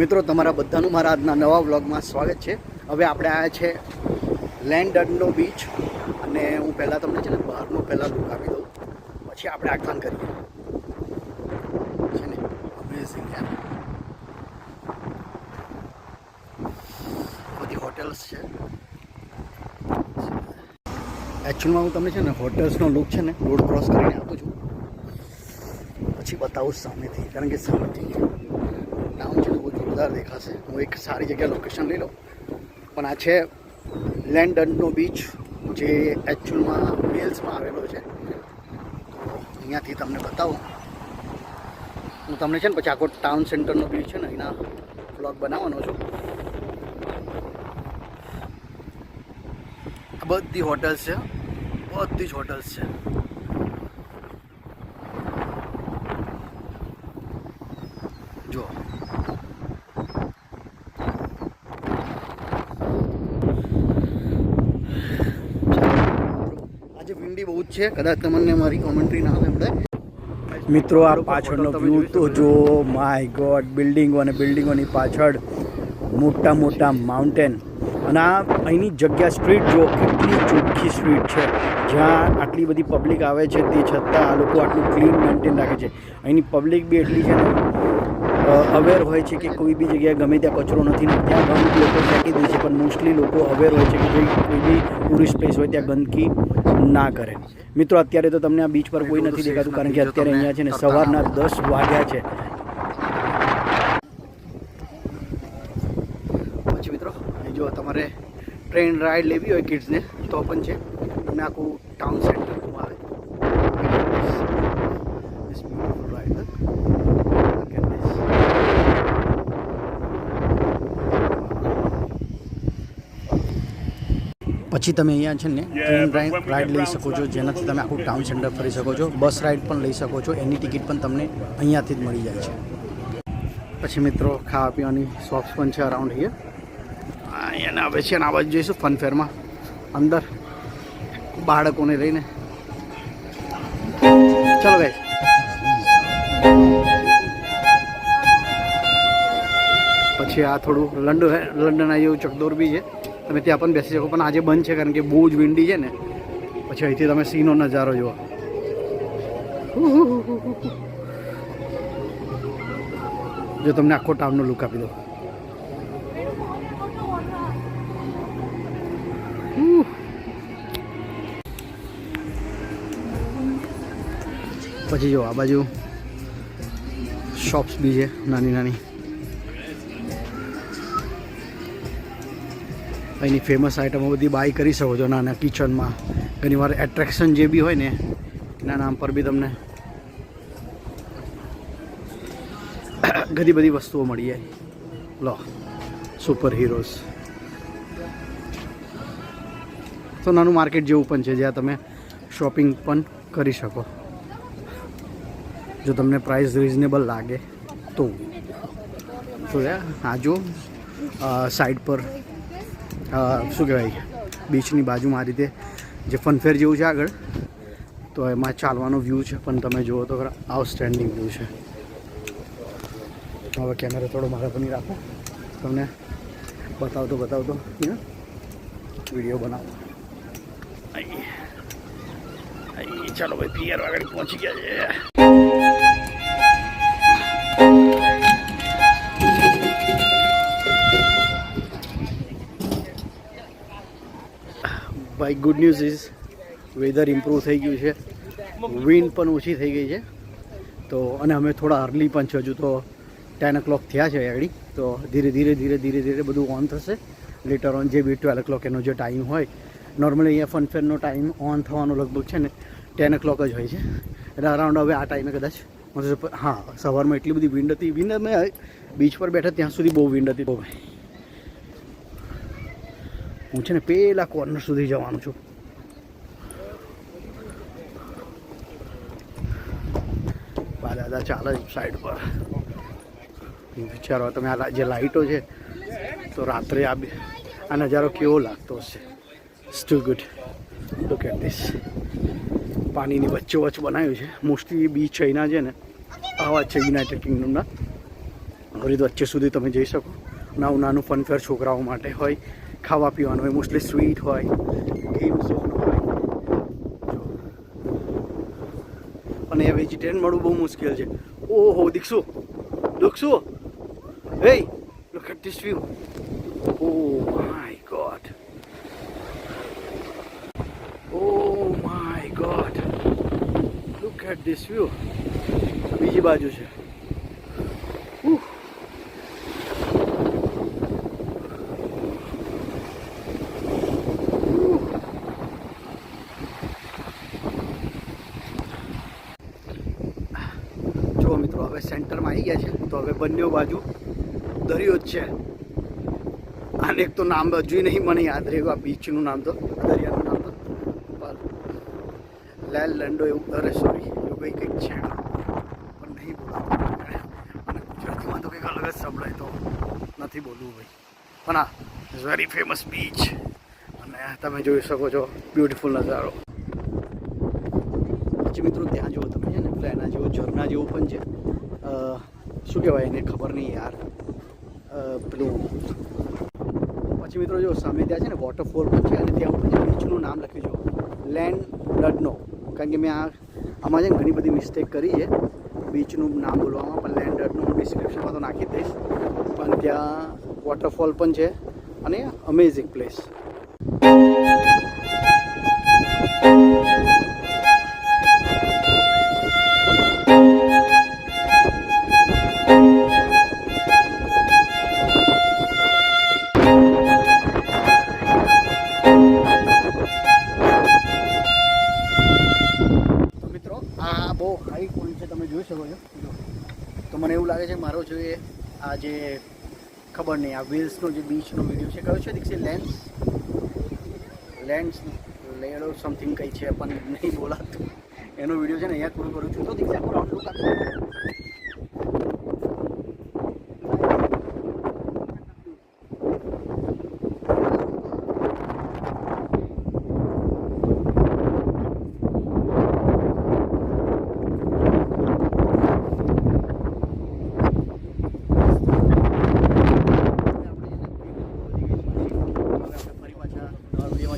મિત્રો તમારા બધાનું મારા આજના નવા વ્લોગમાં સ્વાગત છે। હવે આપણે આવ્યા છે લેન્ડનનો બીચ અને હું પહેલાં તમને છે ને બહારનો પહેલાં લુક આપી દઉં, પછી આપણે આગળ કરીએ છે ને। અમેઝિંગ યાર, બધી હોટેલ્સ છે। એકચ્યુઅલમાં હું તમને છે ને હોટેલ્સનો લુક છે ને રોડ ક્રોસ કરીને આપું છું, પછી બતાવું સામેથી, કારણ કે સામેથી ટાઉન છે ને બહુ જોરદાર દેખાશે। હું એક સારી જગ્યા લોકેશન લઈ લઉં, પણ આ છે લેન્ડનનો બીચ, જે એકચ્યુઅલમાં વેલ્સમાં આવેલો છે। તો અહીંયાથી તમને બતાવું હું તમને છે ને પછી આખો ટાઉન સેન્ટરનો બીચ છે ને અહીંના વ્લોગ બનાવવાનો છું। આ બધી હોટલ્સ છે, બધી જ હોટલ્સ છે। જો આજે વિન્ડી બહુ જ છે, કદાચ તમને મારી કોમેન્ટ્રી ના આવે એમ। મિત્રો આ પાછળનો વ્યૂ તો જો, માય ગોડ, બિલ્ડિંગો અને બિલ્ડિંગોની પાછળ મોટા મોટા માઉન્ટેન, અને આ અહીંની જગ્યા સ્ટ્રીટ જો કેટલી ચોખ્ખી સ્ટ્રીટ છે, જ્યાં આટલી બધી પબ્લિક આવે છે તે છતાં આ લોકો આટલું ક્લીન મેન્ટેન રાખે છે। અહીંની પબ્લિક બી એટલી છે ને અવેર હોય છે કે કોઈ બી જગ્યાએ ગમે ત્યાં કચરો નથી ને ત્યાં ગંદકી લોકો ફેંકી દે છે, પણ મોસ્ટલી લોકો અવેર હોય છે કે ભાઈ કોઈ બી ટુરિસ્ટ પ્લેસ હોય ત્યાં ગંદકી ના કરે। મિત્રો અત્યારે તો તમને આ બીચ પર કોઈ નથી દેખાતું, કારણ કે અત્યારે અહીંયા છે ને સવારના 10 વાગ્યા છે। પછી મિત્રો અહીં જો તમારે ટ્રેન રાઈડ લેવી હોય કિડ્સને તો પણ છે, તમને આખું ટાઉન સેન્ટરમાં આવે। પછી તમે અહીંયા છે ને ટ્રેન રાઈડ લઈ શકો છો, જેનાથી તમે આખું ટાઉન સેન્ટર ફરી શકો છો। બસ રાઈડ પણ લઈ શકો છો, એની ટિકિટ પણ તમને અહીંયાથી જ મળી જાય છે। પછી મિત્રો ખાવા પીવાની શોપ્સ પણ છે અરાઉન્ડ હિયર। અહીંયા આવે છે ને આ બાજુ જઈશું ફનફેરમાં અંદર બાળકોને લઈને। ચલો ગાઈસ, પછી આ થોડું લંડન આ જેવું ચકદોર બી છે, તમે ત્યાં પણ બેસી શકો, પણ આજે બંધ છે કારણ કે બહુ જ વિન્ડી છે ને। પછી અહીંથી તમે સીનો નજારો જુઓ, જો તમને આખો ટાઉનનો લુક આપી દો। પછી જો આ બાજુ શોપ્સ બી છે નાની નાની। અહીંની ફેમસ આઇટમો બધી બાય કરી શકો છો નાના કિચનમાં। ઘણીવાર એટ્રેક્શન જે બી હોય ને એના નામ પર બી તમને ઘણી બધી વસ્તુઓ મળી જાય। લો, સુપર હીરોઝ તો નાનું માર્કેટ જેવું પણ છે, જ્યાં તમે શોપિંગ પણ કરી શકો, જો તમને પ્રાઇસ રિઝનેબલ લાગે તો। આ જો સાઈડ પર શું કહેવાય, બીચની બાજુમાં આ રીતે જે ફનફેર જેવું છે આગળ, તો એમાં ચાલવાનો વ્યૂ છે, પણ તમે જુઓ તો આઉટસ્ટેન્ડિંગ વ્યૂ છે। હવે કેમેરા થોડો મારા પર નહીં રાખો, તમને બતાવતો વિડીયો બનાવો। ચાલો ભાઈ, પિયર આગળ પહોંચી ગયા છે। ભાઈ good news is weather improve થઈ ગયું છે, વિન્ડ પણ ઓછી થઈ ગઈ છે, તો અને અમે થોડા અર્લી પણ છે, હજુ તો 10 o'clock થયા છે આગળ, તો ધીરે ધીરે બધું ઓન થશે લેટર ઓન। જે બી 12 o'clock એનો જે ટાઈમ હોય, નોર્મલી અહીંયા ફનફેરનો ટાઈમ ઓન થવાનો લગભગ છે ને 10 o'clock જ હોય છે, એટલે અરાઉન્ડ હવે આ ટાઈમે કદાચ હા સવારમાં એટલી બધી વિન્ડ હતી, વિન્ડ અમે બીચ પર બેઠા ત્યાં સુધી બહુ વિન્ડ હતી। તો ભાઈ હું છે ને પેલા કોર્નર સુધી જવાનું છું, દાદા ચાલે સાઈડ પર। વિચારો તમે આ જે લાઇટો છે, તો રાત્રે આ નજારો કેવો લાગતો હશે। Still good, look at this. પાણીની વચ્ચોવચ્ચ બનાવ્યું છે, મોસ્ટલી બીચ અહીંના છે ને આવા જ છે યુનાઇટેડ કિંગડમના। હરિદ્વાર વચ્ચે સુધી તમે જઈ શકો. નાનું નાનું ફનફેર છોકરાઓ માટે હોય, ખાવા પીવાનું હોય, મોસ્ટલી સ્વીટ હોય, ગેમ ઝોન હોય. અને એ વેજીટેરિયન મળવું બહુ મુશ્કેલ છે. ઓહો Dikshu hey look at this view. Oh my god. Oh my god. Look at this view. બીજી બાજુ છે. જો મિત્રો હવે સેન્ટરમાં આવી ગયા છે તો હવે બંને બાજુ દરિયો જ છે. આને એક તો નામ હજુ નહીં મને યાદ રહ્યું આ બીચનું નામ તો, દરિયાનું નામ તો લેલ લંડો એવું, અરે સોરી એવું કંઈક છે પણ નહીં બોલાવું. અને ગુજરાતીમાં તો કંઈક અલગ જ સંભળાય તો નથી બોલવું ભાઈ. પણ હા ઇટ્સ વેરી ફેમસ બીચ અને તમે જોઈ શકો છો બ્યુટીફુલ નજારો. પછી મિત્રો ત્યાં જુઓ તમે છે ને પેલા એના જેવો ઝરણા જેવું પણ છે. શું કહેવાય એને ખબર નહીં યાર પેલું. પછી મિત્રો જો સામે ત્યાં છે ને વોટરફોલ પણ છે અને ત્યાં ઉપર બીચનું નામ લખ્યું છે લેન્ડ ડડનો. કારણ કે મેં આમાં છે ને ઘણી બધી મિસ્ટેક કરી છે બીચનું નામ બોલવામાં, પણ લેન્ડ ડડનું હું ડિસ્ક્રિપ્શનમાં તો નાખી જ દઈશ. પણ ત્યાં વોટરફોલ પણ છે અને અમેઝિંગ પ્લેસ. બહુ હાઈ પોઈન્ટ છે, તમે જોઈ શકો છો. તો મને એવું લાગે છે મારો જોઈએ આ જે ખબર નહીં આ વ્હીલ્સનો જે બીચનો વિડીયો છે કયો છે દીક્ષિત? લેન્ડ્સ લેડો સમથિંગ કંઈ છે પણ નહીં બોલાતું. એનો વિડીયો છે ને અહીંયા પૂરું કરું છું. તો દીક્ષિત આખું રાઉન્ડ લુક આપો.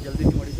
જલ્દીથી મળી